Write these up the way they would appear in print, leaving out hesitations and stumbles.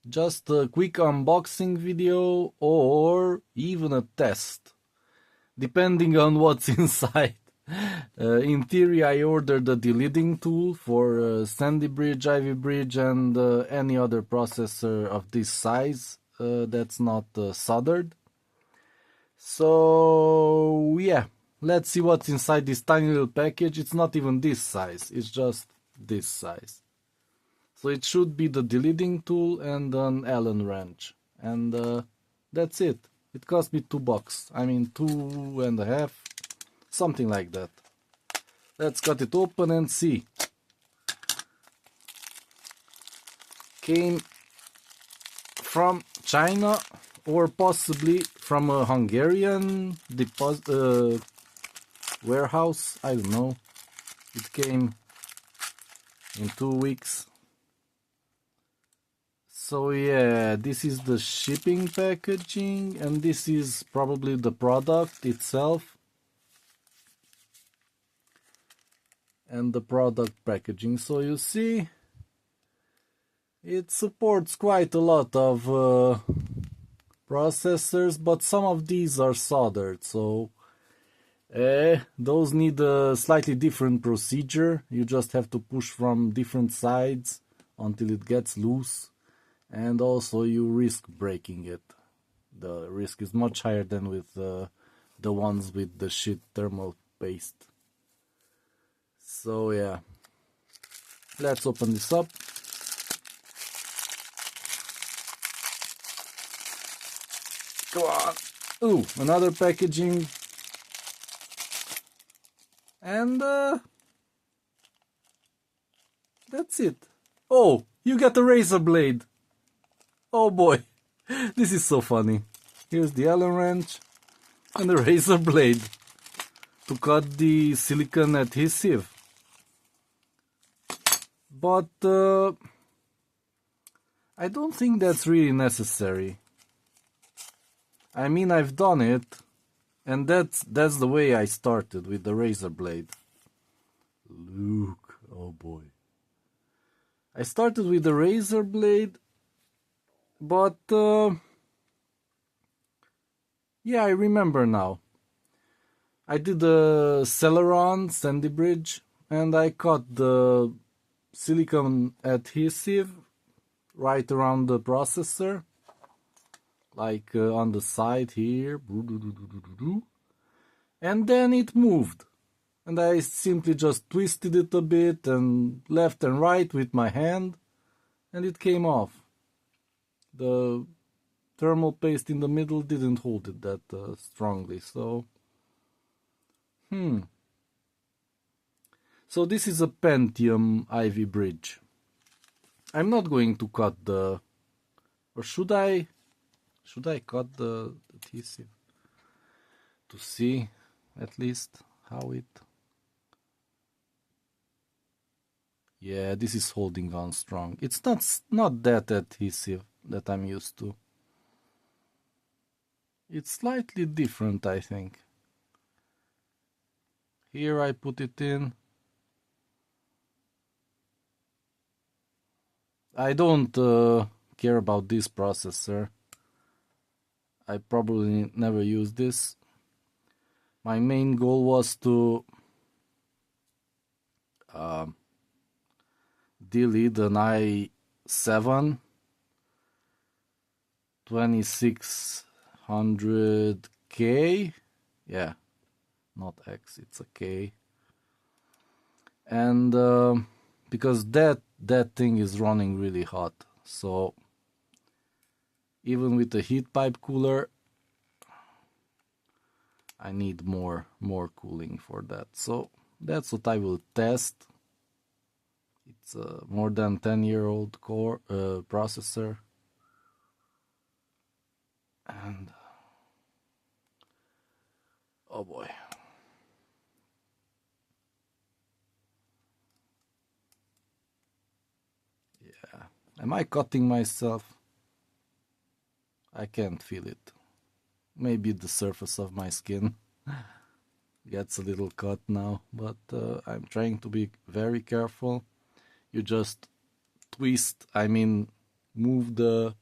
just a quick unboxing video or even a test, depending on what's inside. In theory, I ordered a deliding tool for Sandy Bridge, Ivy Bridge, and any other processor of this size that's not soldered. So yeah, let's see what's inside this tiny little package. It's not even this size, it's just this size. So it should be the deliding tool and an Allen wrench. And that's it. It cost me $2. I mean, 2.5, something like that. Let's cut it open and see. Came from China or possibly from a Hungarian warehouse. I don't know. It came in 2 weeks. So yeah, this is the shipping packaging, and this is probably the product itself. And the product packaging. So you see, it supports quite a lot of processors, but some of these are soldered, so those need a slightly different procedure. You just have to push from different sides until it gets loose, and also you risk breaking it. The risk is much higher than with the ones with the shit thermal paste. So yeah, let's open this up. Come on. Ooh, another packaging. And that's it. Oh, you got a razor blade. Oh boy, this is so funny. Here's the Allen wrench and the razor blade to cut the silicone adhesive. But I don't think that's really necessary. I mean, I've done it, and that's the way I started, with the razor blade. Look, oh boy. I started with the razor blade, but yeah, I remember now. I did a Celeron Sandy Bridge, and I cut the silicone adhesive right around the processor, like on the side here, and then it moved, and I simply just twisted it a bit and left and right with my hand, and it came off. The thermal paste in the middle didn't hold it that strongly, so So this is a Pentium Ivy bridge. I'm not going to cut the... Or should I? Should I cut the adhesive? To see, at least, how it... Yeah, this is holding on strong. It's not that adhesive that I'm used to. It's slightly different, I think. Here I put it in. I don't care about this processor. I probably never use this. My main goal was to delid an i7 2600K. Yeah, not X, it's a K. And because that thing is running really hot, so even with the heat pipe cooler, I need more cooling for that. So that's what I will test. It's a more than 10-year-old core processor, and oh boy. Yeah. Am I cutting myself? I can't feel it. Maybe the surface of my skin gets a little cut now, but I'm trying to be very careful. You just twist, I mean, move the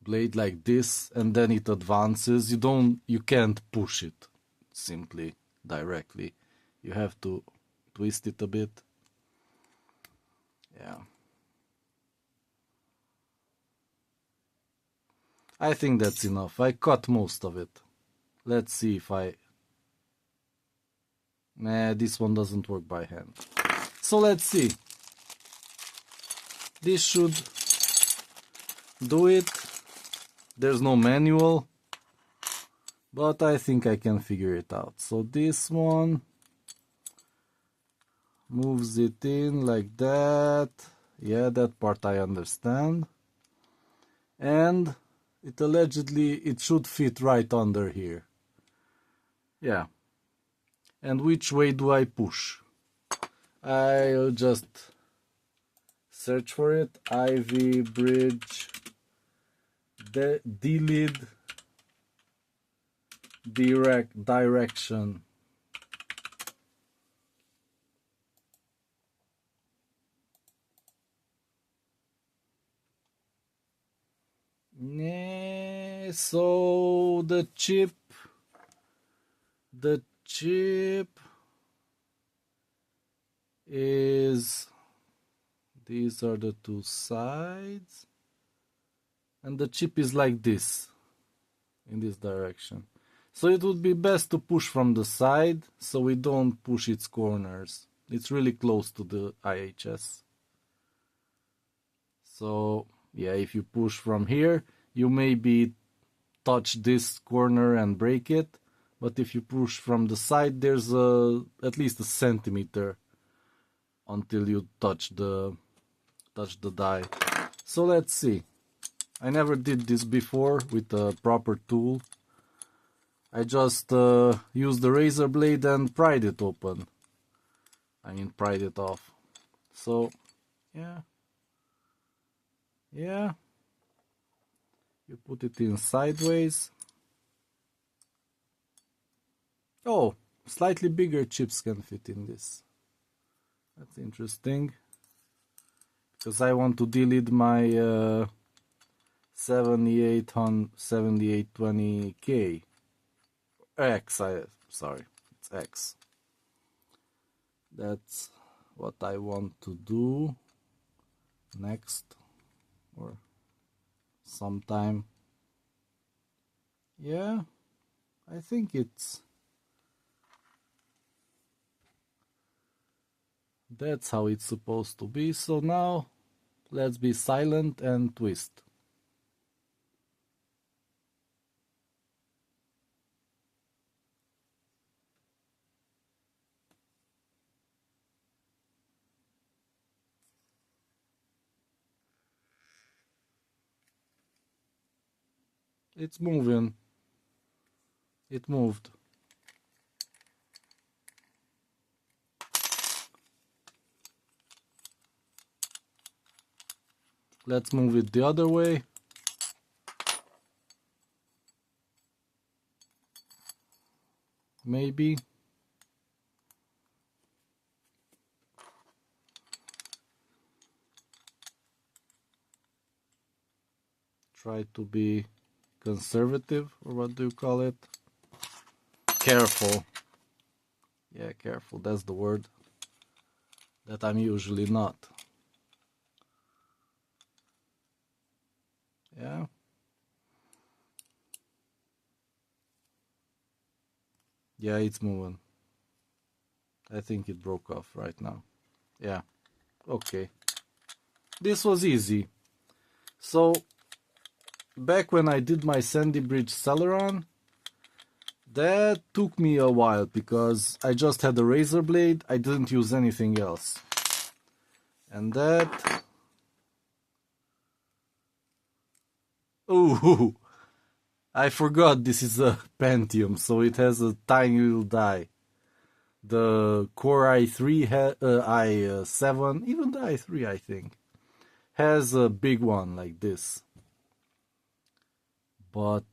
blade like this, and then it advances. You can't push it simply directly. You have to twist it a bit. Yeah. I think that's enough. I cut most of it. Let's see if Nah, this one doesn't work by hand. So let's see. This should do it. There's no manual, but I think I can figure it out. So this one moves it in like that. Yeah, that part I understand. And it should fit right under here. Yeah. And which way do I push? I'll just search for it. Ivy bridge delid direction. So the chip is, these are the two sides, and the chip is like this, in this direction. So it would be best to push from the side so we don't push its corners. It's really close to the IHS. So yeah, if you push from here, you maybe touch this corner and break it. But if you push from the side, there's at least a centimeter until you touch the die. So let's see. I never did this before with a proper tool. I just used the razor blade and pried it open. I mean, pried it off. So, yeah. Yeah. You put it in sideways. Oh, slightly bigger chips can fit in this. That's interesting. Because I want to delete my 7820K. Sorry, it's X. That's what I want to do next or sometime. Yeah, I think that's how it's supposed to be. So now let's be silent and twist. It's moving. It moved. Let's move it the other way. Maybe. Try to be conservative, or what do you call it? Careful. Yeah, careful, that's the word that I'm usually not. Yeah. Yeah, it's moving. I think it broke off right now. Yeah. Okay. This was easy. So, back when I did my Sandy Bridge Celeron, that took me a while because I just had a razor blade. I didn't use anything else. And that... Ooh! I forgot this is a Pentium, so it has a tiny little die. The Core i3, i7, even the i3 I think, has a big one like this. But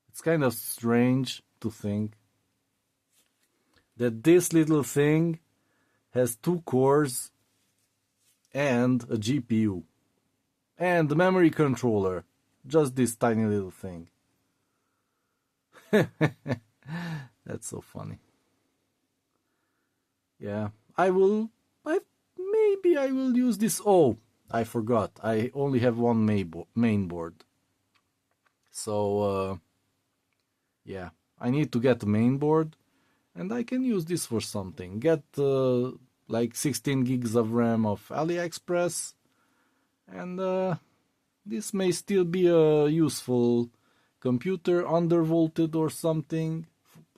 it's kind of strange to think that this little thing has 2 cores and a GPU. And the memory controller. Just this tiny little thing. That's so funny. Yeah, maybe I will use this. Oh, I forgot. I only have one main board. So, yeah, I need to get a main board, and I can use this for something. Get like 16 gigs of RAM of Aliexpress, and this may still be a useful computer, undervolted or something,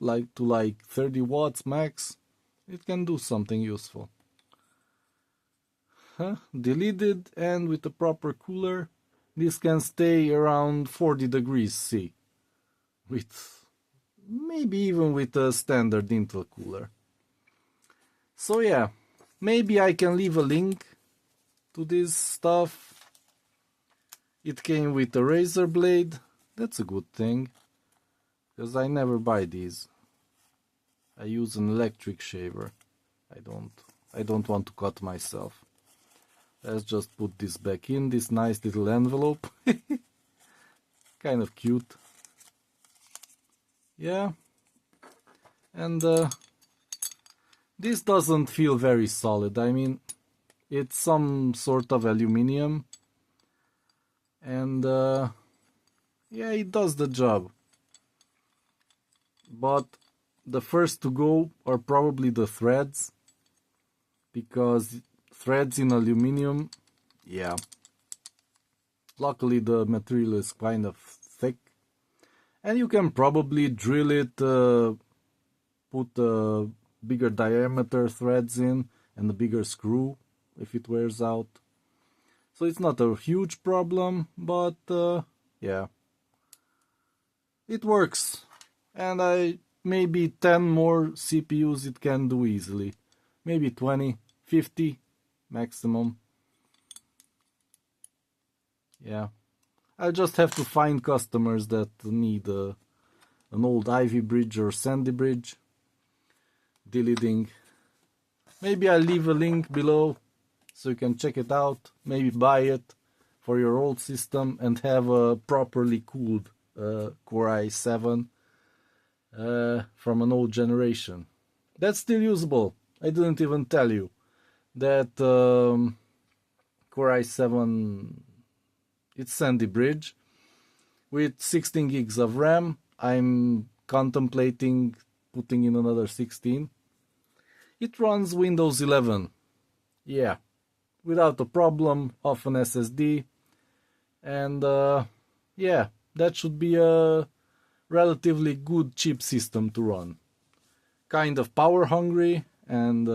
like to like 30 watts max. It can do something useful. Deleted, and with a proper cooler, this can stay around 40 degrees C. Maybe even with a standard Intel cooler. So yeah, maybe I can leave a link to this stuff. It came with a razor blade. That's a good thing, because I never buy these. I use an electric shaver. I don't want to cut myself. Let's just put this back in this nice little envelope. Kind of cute. Yeah. And this doesn't feel very solid. I mean, it's some sort of aluminium. And yeah, it does the job. But the first to go are probably the threads, because threads in aluminium, yeah. Luckily the material is kind of thick, and you can probably drill it, put bigger diameter threads in and a bigger screw if it wears out. So it's not a huge problem, but yeah, it works. And maybe 10 more CPUs it can do easily. Maybe 20, 50 maximum. Yeah. I just have to find customers that need an old Ivy bridge or Sandy bridge. Deleting. Maybe I'll leave a link below so you can check it out. Maybe buy it for your old system and have a properly cooled Core i7 from an old generation. That's still usable. I didn't even tell you that Core i7, it's Sandy Bridge with 16 gigs of RAM. I'm contemplating putting in another 16. It runs Windows 11. Yeah, without a problem, off an SSD. And yeah, that should be a relatively good cheap system to run. Kind of power hungry, and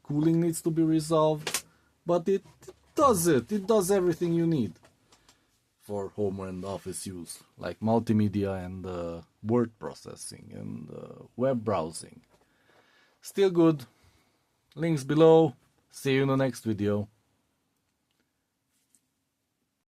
cooling needs to be resolved, but it does it. It does everything you need for home and office use, like multimedia and word processing and web browsing. Still good. Links below. See you in the next video.